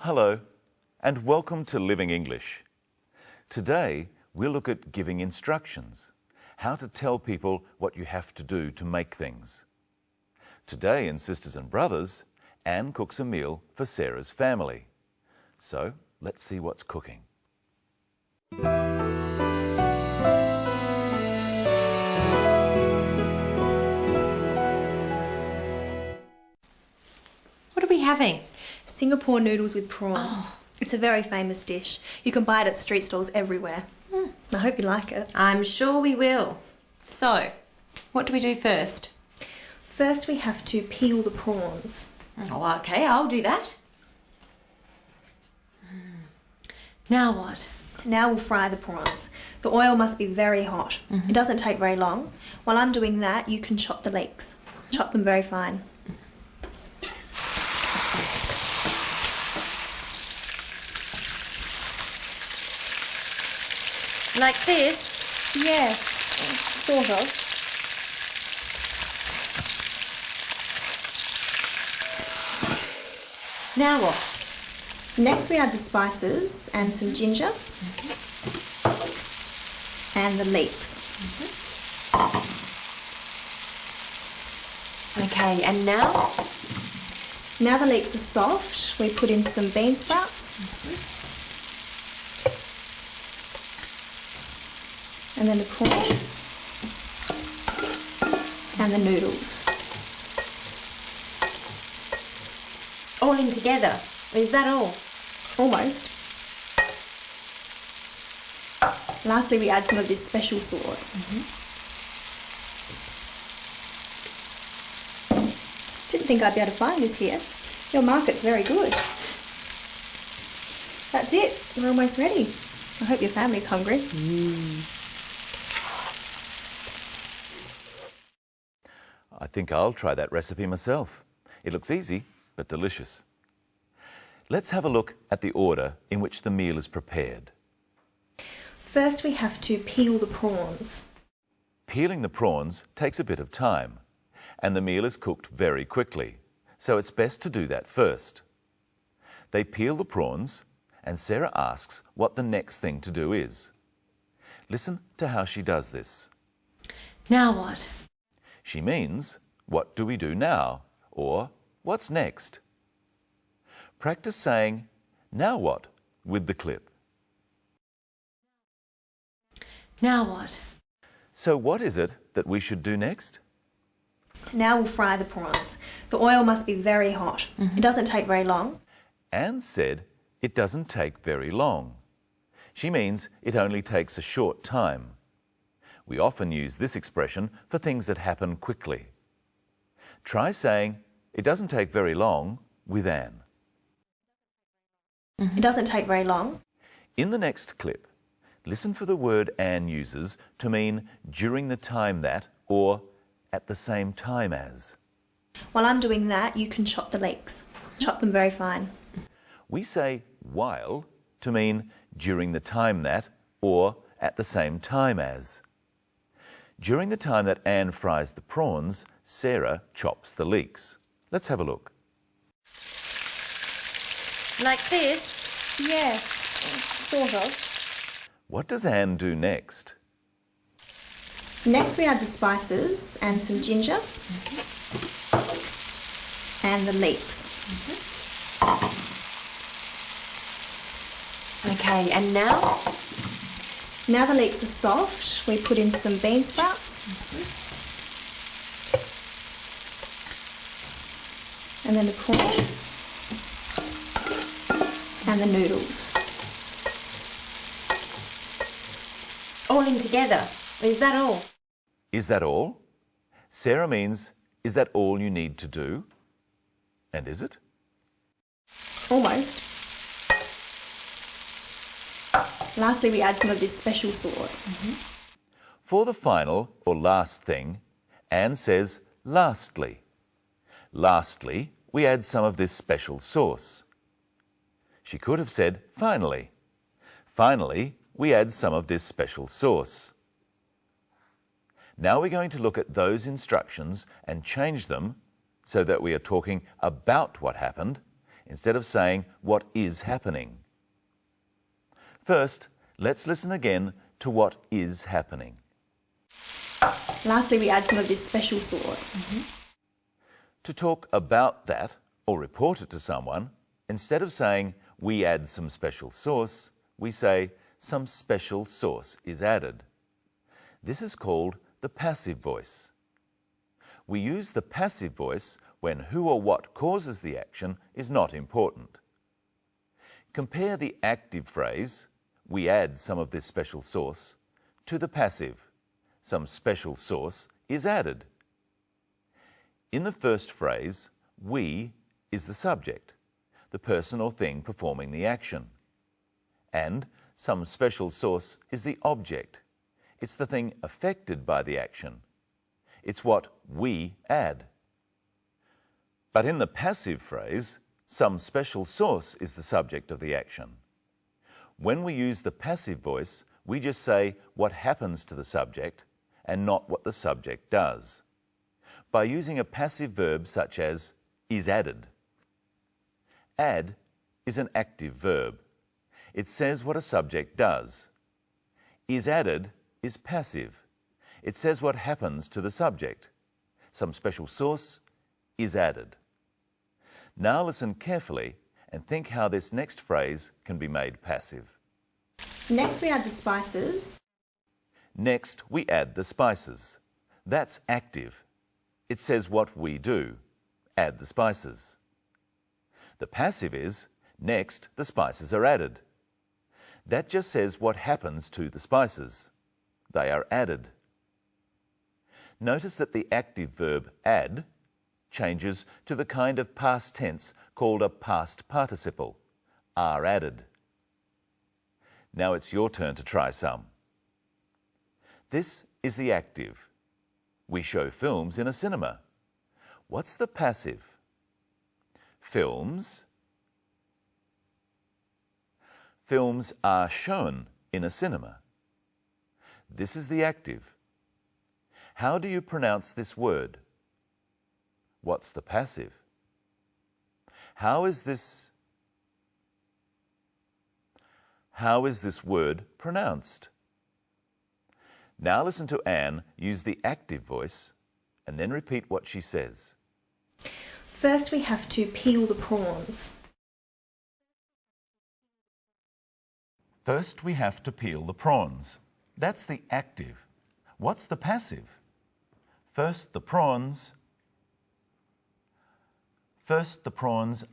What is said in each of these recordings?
Hello, and welcome to Living English. Today, we'll look at giving instructions, how to tell people what you have to do to make things. Today in Sisters and Brothers, Anne cooks a meal for Sarah's family. So, let's see what's cooking. What are we having? Singapore noodles with prawns. It's a very famous dish. You can buy it at street stalls everywhere. I hope you like it. I'm sure we will. So, what do we do first? First we have to peel the prawns. Oh, okay, I'll do that. Now what? Now we'll fry the prawns. The oil must be very hot. It doesn't take very long. While I'm doing that, you can chop the leeks. Chop them very fine. Like this? Yes, sort of. Now what? Next we add the spices and some ginger and the leeks. Okay, and now? Now the leeks are soft, we put in some bean sprouts. And then the prawns and the noodles. All in together. Is that all? Almost. Lastly, we add some of this special sauce. Didn't think I'd be able to find this here. Your market's very good. That's it. We're almost ready. I hope your family's hungry. I think I'll try that recipe myself. It looks easy, but delicious. Let's have a look at the order in which the meal is prepared. First we have to peel the prawns. Peeling the prawns takes a bit of time, and the meal is cooked very quickly, so it's best to do that first. They peel the prawns, and Sarah asks what the next thing to do is. Listen to how she does this. Now what? She means, what do we do now? Or, what's next? Practice saying, now what, with the clip. Now what? So what is it that we should do next? Now we'll fry the prawns. The oil must be very hot. It doesn't take very long. Anne said it doesn't take very long. She means it only takes a short time. We often use this expression for things that happen quickly. Try saying, it doesn't take very long, with Anne. It doesn't take very long. In the next clip, listen for the word Anne uses to mean during the time that or at the same time as. While I'm doing that, you can chop the leeks. Chop them very fine. We say while to mean during the time that or at the same time as. During the time that Anne fries the prawns, Sarah chops the leeks. Let's have a look. Like this? Yes, sort of. What does Anne do next? Next we add the spices and some ginger and the leeks. Okay, and now? Now the leeks are soft, we put in some bean sprouts. And then the prawns and the noodles. All in together. Is that all? Is that all? Sarah means, is that all you need to do? And is it? Almost. Lastly, we add some of this special sauce. For the final or last thing, Anne says lastly. Lastly, we add some of this special sauce. She could have said finally. Finally, we add some of this special sauce. Now we're going to look at those instructions and change them so that we are talking about what happened instead of saying what is happening. First, let's listen again to what is happening. Lastly, we add some of this special sauce. To talk about that or report it to someone, instead of saying we add some special sauce, we say some special sauce is added. This is called the passive voice. We use the passive voice when who or what causes the action is not important. Compare the active phrase, we add some of this special sauce, to the passive, some special sauce is added. In the first phrase, we is the subject, the person or thing performing the action. And some special sauce is the object. It's the thing affected by the action. It's what we add. But in the passive phrase, some special sauce is the subject of the action. When we use the passive voice, we just say what happens to the subject and not what the subject does. By using a passive verb such as is added. Add is an active verb. It says what a subject does. Is added is passive. It says what happens to the subject. Some special sauce is added. Now listen carefully and think how this next phrase can be made passive. Next, we add the spices. Next, we add the spices. That's active. It says what we do. Add the spices. The passive is, next, the spices are added. That just says what happens to the spices. They are added. Notice that the active verb add changes to the kind of past tense called a past participle, are added. Now it's your turn to try some. This is the active. We show films in a cinema. What's the passive? Films. Films are shown in a cinema. This is the active. How do you pronounce this word? What's the passive? How is this word pronounced? Now listen to Anne use the active voice and then repeat what she says. First, we have to peel the prawns. First, we have to peel the prawns. That's the active. What's the passive? First, the prawns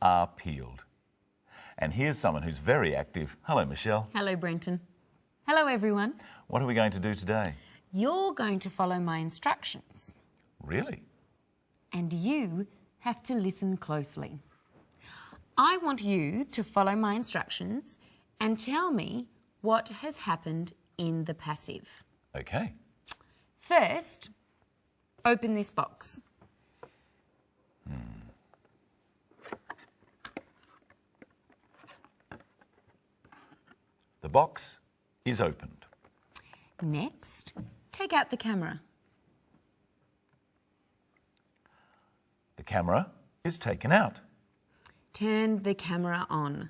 are peeled. And here's someone who's very active. Hello, Michelle. Hello, Brenton. Hello, everyone. What are we going to do today? You're going to follow my instructions. Really? And you have to listen closely. I want you to follow my instructions and tell me what has happened in the passive. Okay. First, open this box. The box is opened. Next, take out the camera. The camera is taken out. Turn the camera on.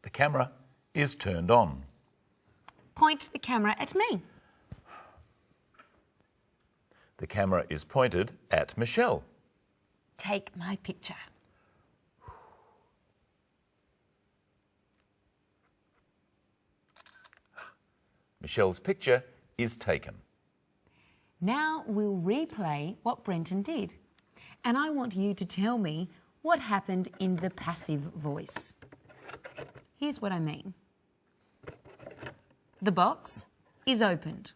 The camera is turned on. Point the camera at me. The camera is pointed at Michelle. Take my picture. Michelle's picture is taken. Now we'll replay what Brenton did. And I want you to tell me what happened in the passive voice. Here's what I mean. The box is opened.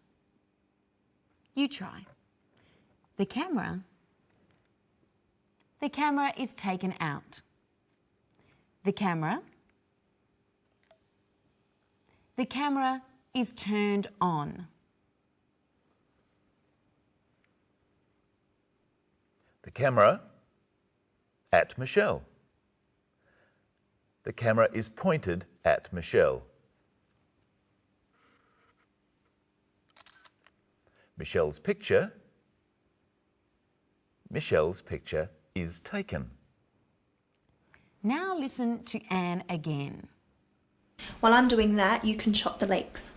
You try. The camera is taken out. The camera is turned on. The camera at Michelle. The camera is pointed at Michelle. Michelle's picture Michelle's picture is taken. Now listen to Anne again. While I'm doing that, you can chop the leeks.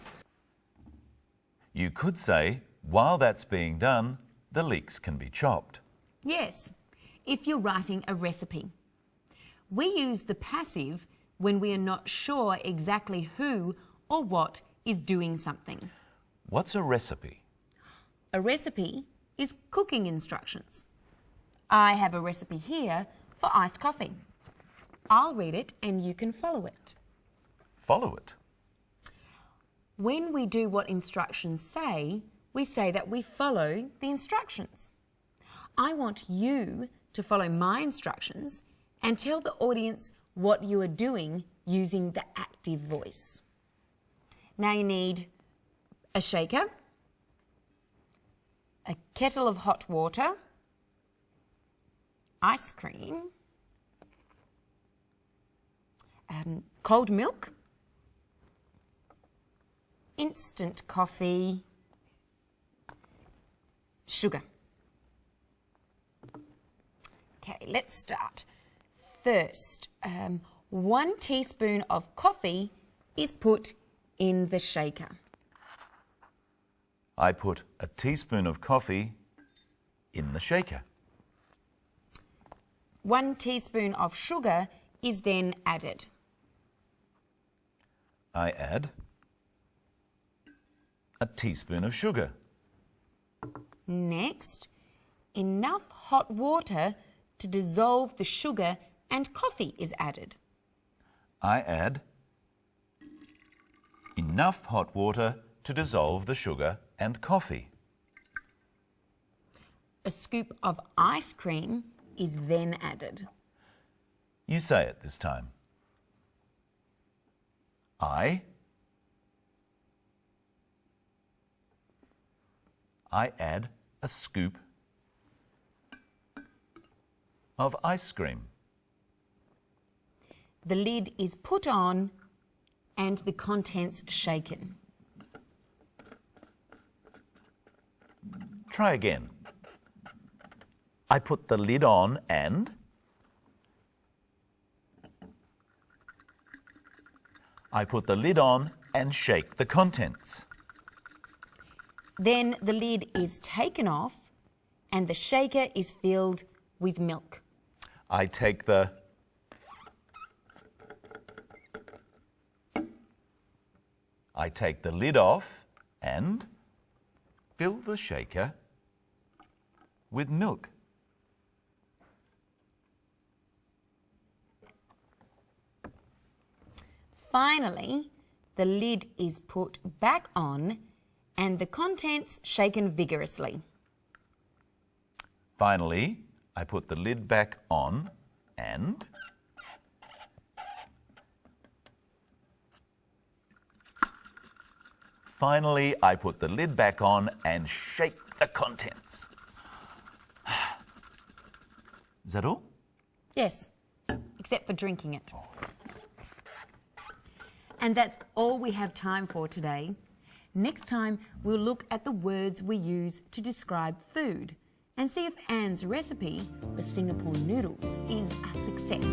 You could say, while that's being done, the leeks can be chopped. Yes, if you're writing a recipe. We use the passive when we are not sure exactly who or what is doing something. What's a recipe? A recipe is cooking instructions. I have a recipe here for iced coffee. I'll read it and you can follow it. Follow it. When we do what instructions say, we say that we follow the instructions. I want you to follow my instructions and tell the audience what you are doing using the active voice. Now you need a shaker, a kettle of hot water, ice cream, cold milk, instant coffee, sugar. Okay, let's start. First, 1 teaspoon of coffee is put in the shaker. I put a teaspoon of coffee in the shaker. 1 teaspoon of sugar is then added. I add a teaspoon of sugar. Next, enough hot water to dissolve the sugar and coffee is added. I add enough hot water to dissolve the sugar and coffee. A scoop of ice cream is then added. You say it this time. I add a scoop of ice cream. The lid is put on and the contents shaken. Try again. I put the lid on and I put the lid on and shake the contents. Then the lid is taken off and the shaker is filled with milk. I take the lid off and fill the shaker with milk. Finally, the lid is put back on and the contents shaken vigorously. Finally, I put the lid back on and shake the contents. Is that all? Yes, except for drinking it. And that's all we have time for today. Next time, we'll look at the words we use to describe food and see if Anne's recipe for Singapore noodles is a success.